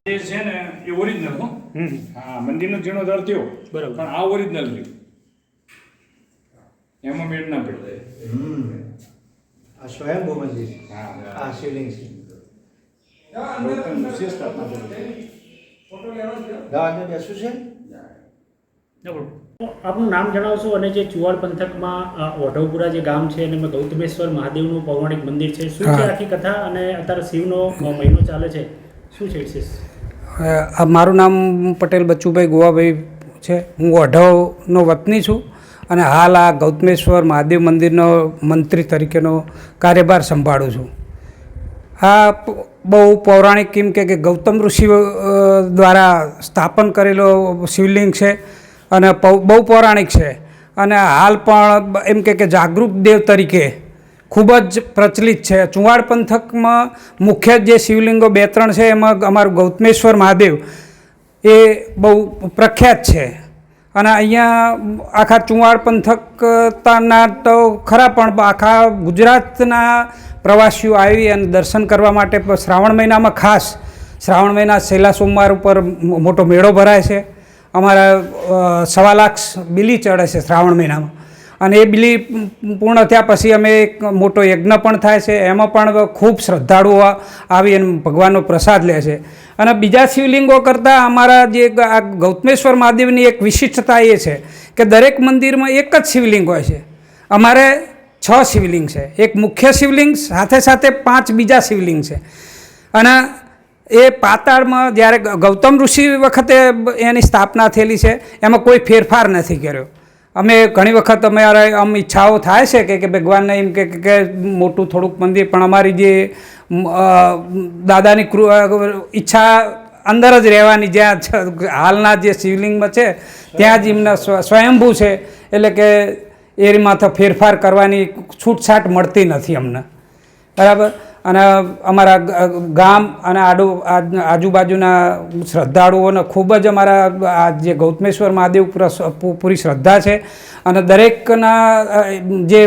જે છે ને એ ઓરિજિનલ હો. હા, મંદિરનો જીર્ણોદ્ધાર થયો બરાબર, પણ આ ઓરિજિનલ રહ્યું, એમાં મેળ ના પડે. આ સ્વયંભૂ મંદિર, આ શિવલિંગ છે. આપનું નામ જણાવશો અને જે ચુવાડ પંથકમાં ઓઢવપુરા જે ગામ છે અને ગૌતમેશ્વર મહાદેવનું પૌરાણિક મંદિર છે, શું છે આખી કથા અને અત્યારે શિવનો મહિનો ચાલે છે, શું છે વિશેષ? મારું નામ પટેલ બચ્ચુભાઈ ગોવાભાઈ છે. હું ઓઢવનો વતની છું અને હાલ આ ગૌતમેશ્વર મહાદેવ મંદિરનો મંત્રી તરીકેનો કાર્યભાર સંભાળું છું. આ બહુ પૌરાણિક કેમ કે ગૌતમ ઋષિ દ્વારા સ્થાપન કરેલો શિવલિંગ છે અને બહુ પૌરાણિક છે અને હાલ પણ એમ કે જાગૃત દેવ તરીકે ખૂબ જ પ્રચલિત છે. ચુવાડ પંથકમાં મુખ્ય જે શિવલિંગો 2-3 છે એમાં અમારું ગૌતમેશ્વર મહાદેવ એ બહુ પ્રખ્યાત છે અને અહીંયા આખા ચુવાડ પંથકના તો ખરા પણ આખા ગુજરાતના પ્રવાસીઓ આવી અને દર્શન કરવા માટે શ્રાવણ મહિનામાં ખાસ શ્રાવણ મહિના છેલ્લા સોમવાર ઉપર મોટો મેળો ભરાય છે. અમારા 1.25 લાખ બિલી ચડે છે શ્રાવણ મહિનામાં અને એ બિલી પૂર્ણ થયા પછી અમે એક મોટો યજ્ઞ પણ થાય છે, એમાં પણ ખૂબ શ્રદ્ધાળુઓ આવી અને ભગવાનનો પ્રસાદ લે છે. અને બીજા શિવલિંગો કરતાં અમારા જે આ ગૌતમેશ્વર મહાદેવની એક વિશિષ્ટતા એ છે કે દરેક મંદિરમાં એક જ શિવલિંગ હોય છે. અમારે 6 શિવલિંગ છે, એક મુખ્ય શિવલિંગ સાથે સાથે 5 બીજા શિવલિંગ છે અને એ પાતાળમાં જ્યારે ગૌતમ ઋષિ વખતે એની સ્થાપના થયેલી છે, એમાં કોઈ ફેરફાર નથી કર્યો. અમે ઘણી વખત અમારે ઈચ્છાઓ થાય છે કે ભગવાનને એમ કે મોટું થોડુંક મંદિર, પણ અમારી જે દાદાની ઈચ્છા અંદર જ રહેવાની, જ્યાં હાલના જે શિવલિંગમાં છે ત્યાં જ એમના સ્વયંભૂ છે, એટલે કે એમાં તો ફેરફાર કરવાની છૂટછાટ મળતી નથી અમને, બરાબર. અને અમારા ગામ અને આજુબાજુના શ્રદ્ધાળુઓને ખૂબ જ અમારા આ જે ગૌતમેશ્વર મહાદેવ પૂરી શ્રદ્ધા છે અને દરેકના જે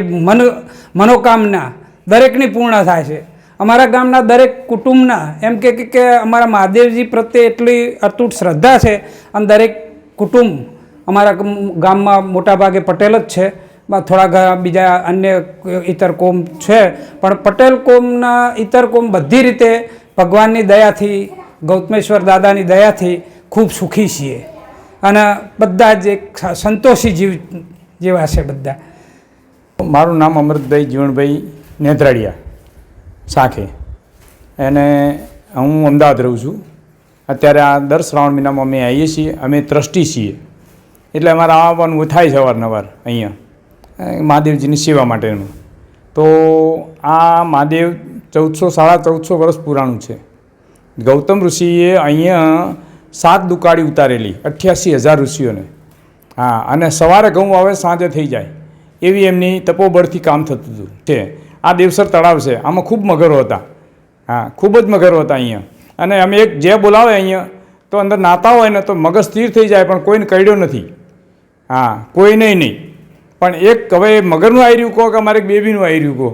મનોકામના દરેકની પૂર્ણ થાય છે. અમારા ગામના દરેક કુટુંબના એમ કે અમારા મહાદેવજી પ્રત્યે એટલી અતૂટ શ્રદ્ધા છે અને દરેક કુટુંબ અમારા ગામમાં મોટાભાગે પટેલ જ છે, થોડા બીજા અન્ય ઇતર કોમ છે, પણ પટેલ કોમના ઇતર કોમ બધી રીતે ભગવાનની દયાથી, ગૌતમેશ્વર દાદાની દયાથી ખૂબ સુખી છીએ અને બધા જ એક સંતોષી જીવ જેવા છે બધા. મારું નામ અમૃતભાઈ જીવણભાઈ નેત્રાડિયા સાખે, અને હું અમદાવાદ રહું છું. અત્યારે આ દર શ્રાવણ મહિનામાં અમે આવીએ છીએ, અમે ટ્રસ્ટી છીએ, એટલે અમારે આવવાનું થાય છે અવારનવાર અહીંયા મહાદેવજીની સેવા માટેનું. તો આ મહાદેવ 1400-1450 વર્ષ પુરાણું છે. ગૌતમ ઋષિએ અહીંયા 7 દુકાળી ઉતારેલી 88,000 ઋષિઓને. હા, અને સવારે ઘઉં આવે સાંજે થઈ જાય એવી એમની તપોબળથી કામ થતું હતું છે. આ દેવસર તળાવ છે, આમાં ખૂબ મગરો હતા. હા, ખૂબ જ મગરો હતા અહીંયા. અને અમે એક જે બોલાવે અહીંયા તો અંદર નાતા હોય ને તો મગજ સ્થિર થઈ જાય, પણ કોઈને કરડ્યો નથી. હા, કોઈને નહીં. પણ એક હવે મગરનું આવી રહ્યું કહો કે અમારે બેબીનું આવી રહ્યું કહો,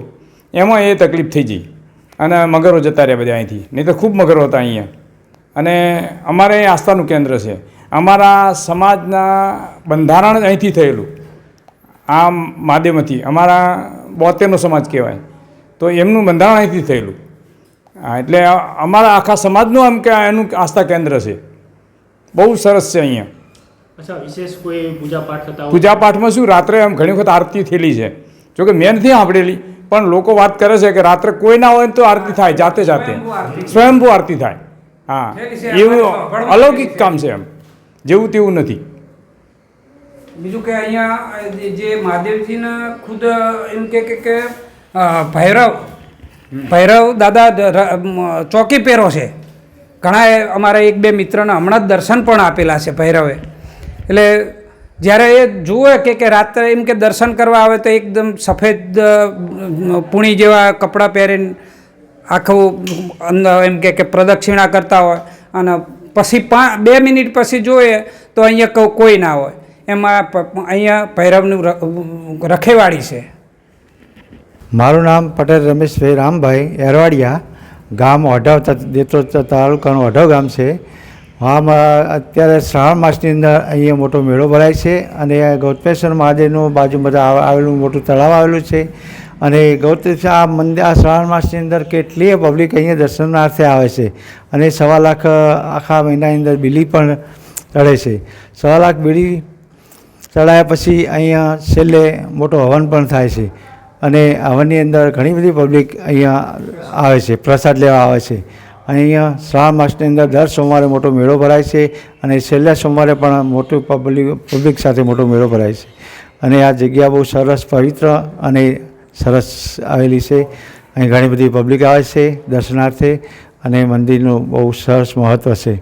એમાં એ તકલીફ થઈ ગઈ અને મગરો જતા રહ્યા બધા અહીંથી, નહીં તો ખૂબ મગરો હતા અહીંયા. અને અમારે અહીં આસ્થાનું કેન્દ્ર છે. અમારા સમાજના બંધારણ અહીંથી થયેલું, આ મહાદેવમાંથી. અમારા 72નો સમાજ કહેવાય, તો એમનું બંધારણ અહીંથી થયેલું. હા, એટલે અમારા આખા સમાજનું આમ કે એનું આસ્થા કેન્દ્ર છે. બહુ સરસ છે અહીંયા. અચ્છા, વિશેષ કોઈ પૂજાપાઠ થતા? પૂજાપાઠમાં શું, રાત્રે આમ ઘણી વખત આરતી થયેલી છે. જોકે મેં નથી સાંભળેલી, પણ લોકો વાત કરે છે કે રાત્રે કોઈ ના હોય તો આરતી થાય, જાતે સ્વયંભૂ આરતી થાય. હા, એવું અલૌકિક કામ છે, એમ જેવું તેવું નથી. બીજું કે અહીંયા જે મહાદેવજીના ખુદ એમ કે ભૈરવ દાદા ચોકી પહેરો છે. ઘણા અમારા એક બે મિત્રને હમણાં જ દર્શન પણ આપેલા છે ભૈરવે. એટલે જ્યારે એ જુએ કે રાત્રે એમ કે દર્શન કરવા આવે તો એકદમ સફેદ પૂણી જેવા કપડાં પહેરીને આખું અંદર એમ કે પ્રદક્ષિણા કરતા હોય અને પછી 2 મિનિટ પછી જોઈએ તો અહીંયા કોઈ ના હોય. એમાં અહીંયા ભૈરવનું રખેવાળી છે. મારું નામ પટેલ રમેશભાઈ રામભાઈ એરવાડિયા, ગામ ઓઢવ, દેત્રોદ તાલુકાનું ઓઢવ ગામ છે. આમાં અત્યારે શ્રાવણ માસની અંદર અહીંયા મોટો મેળો ભરાય છે અને ગૌતમેશ્વર મહાદેવનું બાજુમાં આવેલું મોટું તળાવ આવેલું છે. અને ગૌતમેશ્વર આ મંદિર આ શ્રાવણ માસની અંદર કેટલીય પબ્લિક અહીંયા દર્શનાર્થે આવે છે અને 1.25 લાખ આખા મહિનાની અંદર બીલી પણ ચડે છે. 1.25 લાખ બીલી ચડાયા પછી અહીંયા છેલ્લે મોટો હવન પણ થાય છે અને હવનની અંદર ઘણી બધી પબ્લિક અહીંયા આવે છે, પ્રસાદ લેવા આવે છે. અને અહીંયા શ્રાવણ માસની અંદર દર સોમવારે મોટો મેળો ભરાય છે અને છેલ્લા સોમવારે પણ મોટું પબ્લિક સાથે મોટો મેળો ભરાય છે. અને આ જગ્યા બહુ સરસ, પવિત્ર અને સરસ આવેલી છે. અહીં ઘણી બધી પબ્લિક આવે છે દર્શનાર્થે અને મંદિરનું બહુ સરસ મહત્ત્વ છે.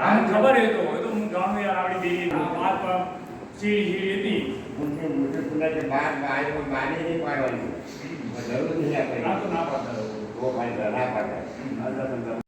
આમ ખબર એ તો હું જાણું યાર આપણી દેવી વાત સીડી હતી બાર બાને નહીં પાડવાની જરૂર નહીં આપણે ના તો ના પાડતા ના પાડતા